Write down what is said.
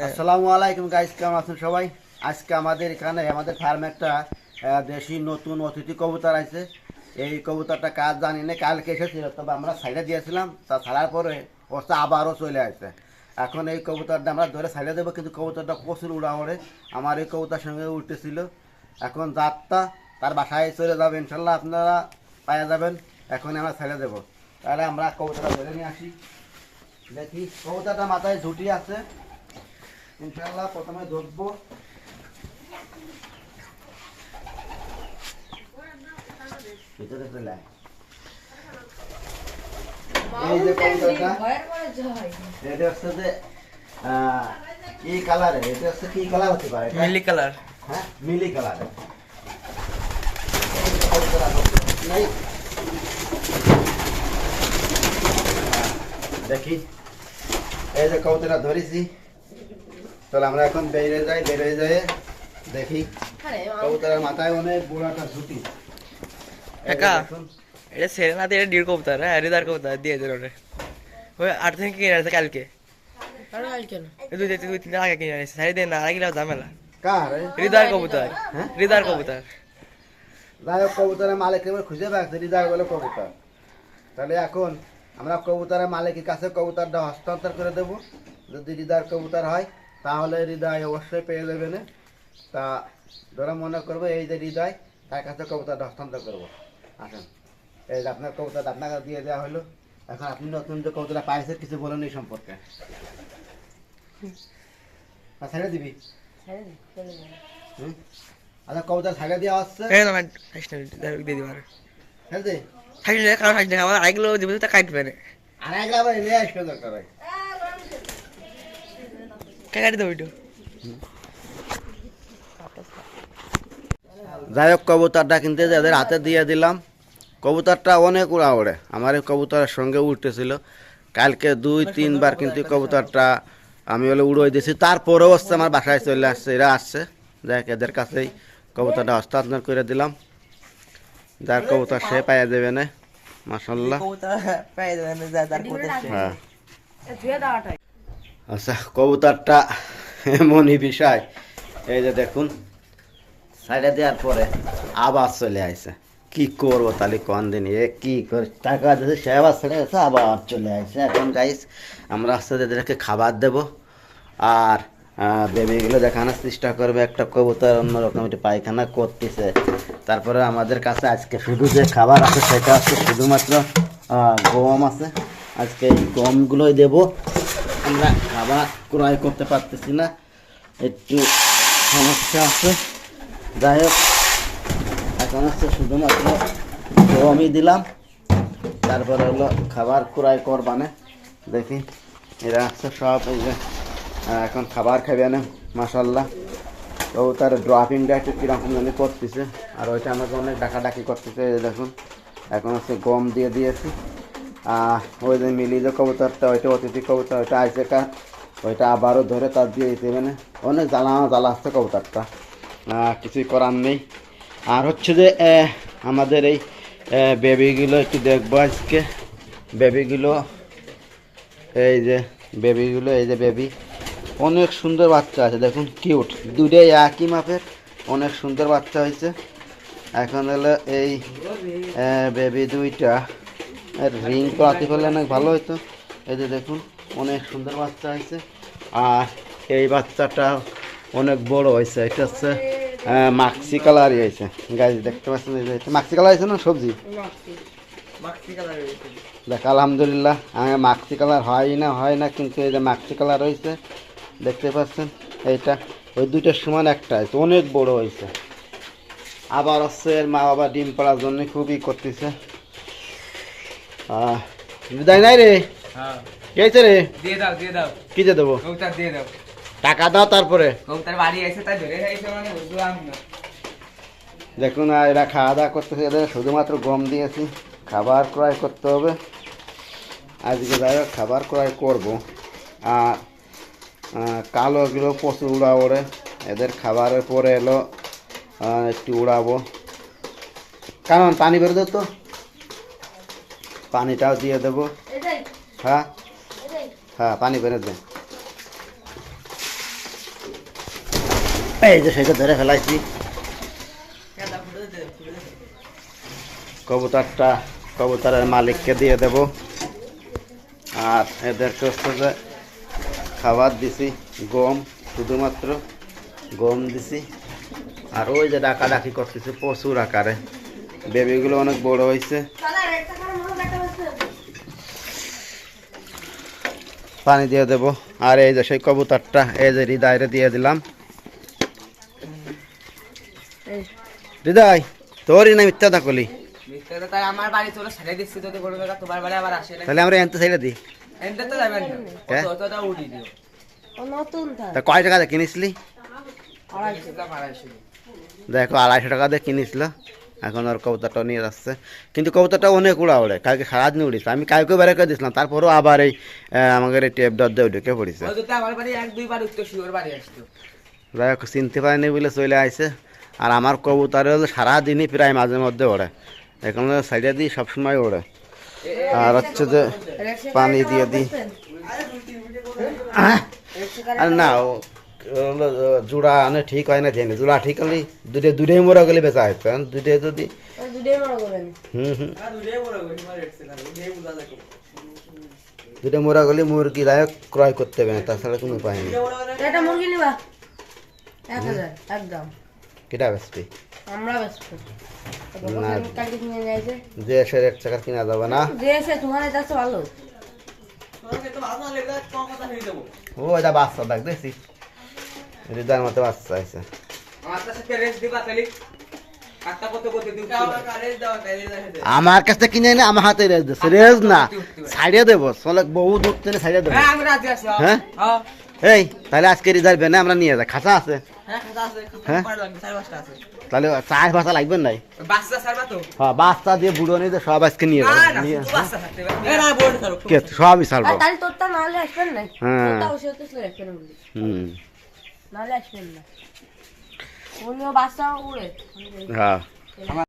আসসালামু আলাইকুম গাইস, কেমন আছেন সবাই? আজকে আমাদের এখানে আমাদের ফার্মে একটা দেশি নতুন অতিথি কবুতর আছে। এই কবুতরটা কাজ জানি না, কালকে এসেছিল, তবে আমরা সাইডে দিয়েছিলাম, তা ছাড়ার পরে ওটা আবারও চলে আসছে। এখন এই কবুতরটা আমরা ধরে সাইডে দেবো, কিন্তু কবুতরটা প্রচুর উড়া ওড়ে। আমার এই কবুতর সঙ্গে উঠতেছিল, এখন যাত্রা তার বাসায় চলে যাবে ইনশাল্লাহ, আপনারা পাওয়া যাবেন। এখন আমরা সাইডে দেবো, তাহলে আমরা কবুতরটা ধরে নিয়ে আসি। দেখি কবুতরটা মাথায় ঝুটি আছে, ইনশাআল্লাহ প্রথমে ধরবো। ভিতরে চলে আয়। এই যে কবুতরটা, এটা হচ্ছে যে কি কালারে, এটা হচ্ছে কি কালার হতে পারে? মিলি কালার। হ্যাঁ, মিলি কালারে। দেখি এই যে কবুতরটা ধরেছি, তাহলে আমরা এখন বেরিয়ে যাই দেখি। কবুতরের মাথায় অনেক বড়টা ঝুটি। একা এটা ছেড়ে না দিয়ে ডির কবুতর, হ্যাঁ হৃদয় কবুতর দিয়ে দিল ওরে। ওই 8 থেকে কিনে আসছে কালকে, দুই তিন দিন আগে কিনে আসছে, সাড়ে দিন না আগে কিনা ঝামেলা। কার? হৃদয় কবুতর, হ্যাঁ হৃদয় কবুতর। যাই হোক, কবুতরের মালিক এবার খুঁজে পাচ্ছে হৃদয় বলে কবুতর। তাহলে এখন আমরা কবুতরের মালিকের কাছে কবুতরটা হস্তান্তর করে দেবো। যদি হৃদয়ের কবুতর হয় তাহলে হৃদয় অবশ্যই পেয়ে যাবে না। তা ধরে মনে করবো এই যে হৃদয়, তার কাছে কবুতরটা হস্তান্তর করবো। আসেন, এই যে আপনার কবুতরটা আপনাকে দিয়ে দেওয়া হলো। এখন আপনি নতুন যে কবুতরটা পাইছেন কিছু বলেন এই সম্পর্কে। ছেড়ে দিবি? আচ্ছা, কবুতর ছাড়ে দেওয়া হচ্ছে, এই না দিয়ে দিবার ছেড়ে দে। থাকি না, কারণ থাকি না, আমার আইগুলো দিব তা কাটবে না, আর একলা আবার নিয়ে আসবে দরকার হয়। কাটি দেবো একটু। যাই হোক, কবুতরটা কিনতে যাদের হাতে দিয়ে দিলাম। কবুতরটা অনেক উড়া ওড়ে, আমার এই কবুতরের সঙ্গে উঠতেছিল কালকে 2-3 বার, কিন্তু কবুতরটা আমি বলে উড়োই দিয়েছি। তারপরেও হচ্ছে আমার বাসায় চলে আসছে, এরা আসছে। যাই হোক, এদের কাছেই কবুতরটা হস্তান্তর করে দিলাম। যার কবুতর সে পাইয়া দেবে না, মাশাআল্লাহ। হ্যাঁ, আচ্ছা, কবুতরটা এমনই বিষয়, এই যে দেখুন সাইডে দেওয়ার পরে আবার চলে আসছে। কি করবো তাহলে কোন দিন, এ কি করে টাকা দিয়েছে সে আবার ছেড়ে গেছে, আবার চলে আসছে। এখন গাইস আমরা আস্তে এদেরকে খাবার দেব, আর বেবিগুলো দেখানোর চেষ্টা করবে। একটা কবুতর অন্যরকম একটু পায়খানা করতেছে। তারপরে আমাদের কাছে আজকে শুধু যে খাবার আছে সেটা হচ্ছে শুধুমাত্র গম আছে। আজকে এই গমগুলোই দেব, আমরা খাবার ক্রয় করতে পারতেছি না, একটু সমস্যা আছে। যাই হোক, এখন হচ্ছে শুধুমাত্র গমই দিলাম, তারপরে হলো খাবার ক্রয় করবানে। দেখি এরা হচ্ছে সব এই যে এখন খাবার খাবে না, মাশাআল্লাহ। তো তার ড্রপিংটা একটু কীরকম জানি করতেছে, আর ওইটা আমাকে অনেক ডাকাডাকি করতেছে। এই দেখুন এখন হচ্ছে গম দিয়ে দিয়েছি। ওই যে মিলি যে কবুতরটা, ওইটা অতিথি কবুতর, ওইটা আইসে কার, ওইটা আবারও ধরে তার দিয়ে দিতে হবে না। অনেক জ্বালা আসছে কবুতরটা, কিছুই করার নেই। আর হচ্ছে যে আমাদের এই বেবিগুলো একটু দেখবো আজকে। বেবিগুলো এই যে বেবি অনেক সুন্দর বাচ্চা আছে, দেখুন কিউট, দুটোই একই মাপের, অনেক সুন্দর বাচ্চা হয়েছে। এখন হলো এই বেবি দুইটা রিং করাতে পারলে অনেক ভালো হতো। এই যে দেখুন অনেক সুন্দর বাচ্চা হয়েছে। আর এই বাচ্চাটা অনেক বড় হয়েছে, এটা হচ্ছে মাক্সি কালারই হয়েছে। গাছ দেখতে পাচ্ছেন, এই যে মাক্সি কালার হয়েছে না, সবজি দেখ। আলহামদুলিল্লাহ, মাক্সি কালার হয় না, কিন্তু এই যে মাক্সি কালার হয়েছে, দেখতে পাচ্ছেন। এইটা ওই দুইটার সমান একটা হয়েছে, অনেক বড় হয়েছে। আবার হচ্ছে এর মা বাবা ডিম পাড়ার জন্য খুবই করতেছে। দেয় নাই রে, কি হয়েছে রে? দিয়ে দাও কি যে দেবো? কবুতর দিয়ে দাও, টাকা দাও। তারপরে কবুতর বাড়ি এসে তাই ধরে খাইছে, মানে বুঝলাম না। দেখুন এরা খাওয়া দাওয়া করতেছে, এদের শুধুমাত্র গম দিয়েছি, খাবার ক্রয় করতে হবে আজকে। যাই হোক, খাবার ক্রয় করবো। আর কালোগুলো প্রচুর উড়া ওড়ে, এদের খাবারের পরে এলো একটু উড়াবো। কারণ পানি বেরোতো, তো পানিটাও দিয়ে দেবো। হ্যাঁ, পানি বেরো দে। এই যে সেটা ধরে ফেলাইছি কবুতরের মালিককে দিয়ে দেব। আর এদেরকে হচ্ছে যে খাবার দিছি গম, শুধুমাত্র গম দিছি। আর ওই যে ডাকাডাকি করতেছে প্রচুর আকারে, বেবিগুলো অনেক বড় হয়েছে। পানি দিয়ে দেব। আর এই যে সেই কবুতরটা, এই যে হৃদয়রে দিয়ে দিলাম। হৃদয় তোরই না মিথ্যা থাকলি, আমার বাড়ি তোরা ছেড়ে দিচ্ছি যদি বলবে তোমার বাড়ি আবার আসে তাহলে আমরা এনতে ছেড়ে দিই। এনতে তো যাবেন না হ্যাঁ? অত উড়ি দিও তা কয় টাকা দিয়ে কিনেছিলি? 250 দেখো 250 টাকা দিয়ে কিনেছিল। এখন ওর কবুতরটা নিয়ে যাচ্ছে, কিন্তু কবুতরটা অনেক উড়া ওড়ে, কালকে সারাদিন উড়িছে। আমি কালকে বেড়ে করে দিয়েছিলাম, তারপরেও আবার এই আমাদের এই টেপ ডর দিয়ে ঢুকে পড়েছে। আমার বাড়ি 1-2 বার উঠতো শিওর বাড়ি আসতো। যাই হোক চিনতে পারেনি বলে চলে আসছে। আর আমার কবুতরে হলো সারাদিনই প্রায় মাঝে মধ্যে ওড়ে, এখন সাইডে দিই সবসময় ওড়ে। আর হচ্ছে যে পানি দিয়ে দিই। আর না জোড়া আনে ঠিক হয় না, জেনে জোড়া ঠিক হলে দুটাই মোড়া গেলে বেচা হয়, কারণ দুটাই যদি দুটা মোড়া গেলে মুরগি লায়ক ক্রয় করতে হবে না, তাছাড়া কোনো উপায় নেই। কেটা বেচবি? না যে এসে 1 টাকার কিনা যাবে না। ও এটা বাচ্চা দেখ, দেখছি হৃদয়ের মতো বাচ্চা আছে। আমার কাছে কিনে না, আমার হাতে রেজ দিচ্ছে। রেজ না ছাড়িয়ে দেবো, চলে বহু দূর থেকে ছাড়িয়ে দেবো। হ্যাঁ এই তাহলে আজকে রিজার্ভ না আমরা নিয়ে যাই, খাঁচা আছে। হ্যাঁ তাহলে 4 বাচ্চা লাগবে নাই? হ্যাঁ বাচ্চা দিয়ে বুড়ো নিয়ে সব আজকে নিয়ে যাবো, সবই ছাড়বো। হ্যাঁ হ্যাঁ